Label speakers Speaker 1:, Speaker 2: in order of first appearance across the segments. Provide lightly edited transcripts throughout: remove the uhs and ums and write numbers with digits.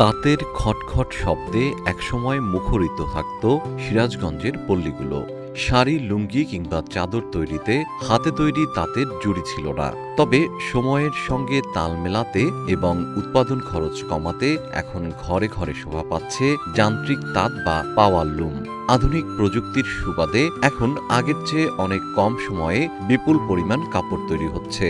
Speaker 1: তাঁতের খটখট শব্দে একসময় মুখরিত থাকত সিরাজগঞ্জের পল্লীগুলো। শাড়ি, লুঙ্গি কিংবা চাদর তৈরিতে হাতে তৈরি তাঁতের জুড়ি ছিল না। তবে সময়ের সঙ্গে তাল মেলাতে এবং উৎপাদন খরচ কমাতে এখন ঘরে ঘরে শোভা পাচ্ছে যান্ত্রিক তাঁত বা পাওয়ার লুম। আধুনিক প্রযুক্তির সুবাদে এখন আগের চেয়ে অনেক কম সময়ে বিপুল পরিমাণ কাপড় তৈরি হচ্ছে।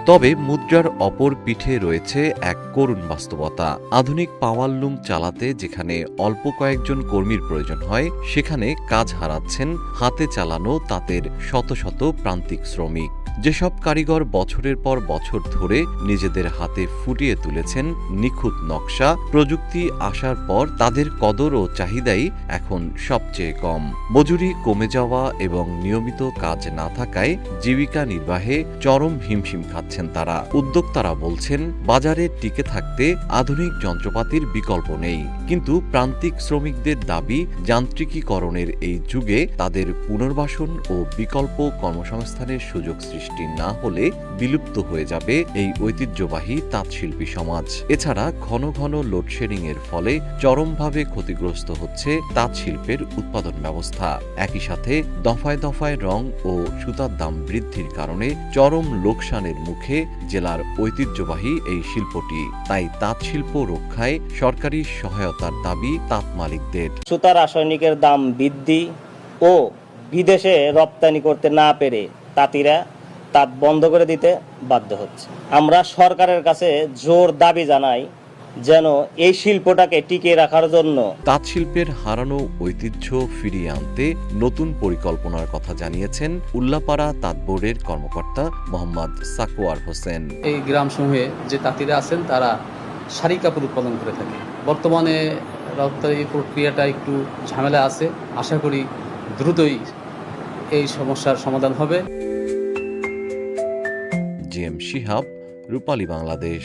Speaker 1: তবে মুদ্রার অপর পিঠে রয়েছে এক করুণ বাস্তবতা। আধুনিক পাওয়ার লুম চালাতে যেখানে অল্প কয়েকজন কর্মীর প্রয়োজন হয়, সেখানে কাজ হারাচ্ছেন হাতে চালানো তাঁতের শত শত প্রান্তিক শ্রমিক। যেসব কারিগর বছরের পর বছর ধরে নিজেদের হাতে ফুটিয়ে তুলেছেন নিখুঁত নকশা, প্রযুক্তি আসার পর তাদের কদর ও চাহিদাই এখন সবচেয়ে কম। মজুরি কমে যাওয়া এবং নিয়মিত কাজ না থাকায় জীবিকা নির্বাহে চরম হিমশিম খাচ্ছেন তারা। উদ্যোক্তারা বলছেন, বাজারে টিকে থাকতে আধুনিক যন্ত্রপাতির বিকল্প নেই, কিন্তু প্রান্তিক শ্রমিকদের দাবি যান্ত্রিকীকরণের এই যুগে তাদের পুনর্বাসন ও বিকল্প কর্মসংস্থানের সুযোগ সৃষ্টি না হলে বিলুপ্ত হয়ে যাবে এই ঐতিহ্যবাহী তাঁতশিল্পী সমাজ। এছাড়া ঘন ঘন লোডশেডিং এর ফলে চরমভাবে ক্ষতিগ্রস্ত হচ্ছে তাঁতশিল্পের উৎপাদন ব্যবস্থা। একই সাথে দফায় দফায় রং ও সুতার দাম বৃদ্ধির কারণে চরম লোকসানের মুখে জেলার ঐতিহ্যবাহী এই শিল্পটি। তাই তাঁতশিল্প রক্ষায় সরকারি সহায়তার দাবি তাঁত মালিকদের।
Speaker 2: সুতা রাসায়নিকের দাম বৃদ্ধি ও বিদেশে রপ্তানি করতে না পেরে তাঁতিরা তাঁত বন্ধ করে দিতে বাধ্য হচ্ছে। আমরা সরকারের কাছে জোর দাবি জানাই যেন এই শিল্পটাকে টিকিয়ে রাখার জন্য
Speaker 1: তাঁত শিল্পের হারানো ঐতিহ্য ফিরিয়ে আনতে নতুন পরিকল্পনার কথা জানিয়েছেন উল্লাপাড়া তাঁত বোর্ডের কর্মকর্তা মোহাম্মদ সাকোয়ার হোসেন।
Speaker 3: এই গ্রামসমূহে যে তাঁতিরা আছেন তারা শাড়ি কাপড় উৎপাদন করে থাকে। বর্তমানে রপ্তানি প্রক্রিয়াটা একটু ঝামেলা আছে। আশা করি দ্রুতই এই সমস্যার সমাধান হবে।
Speaker 1: জিএম শিহাব, রূপালী বাংলাদেশ।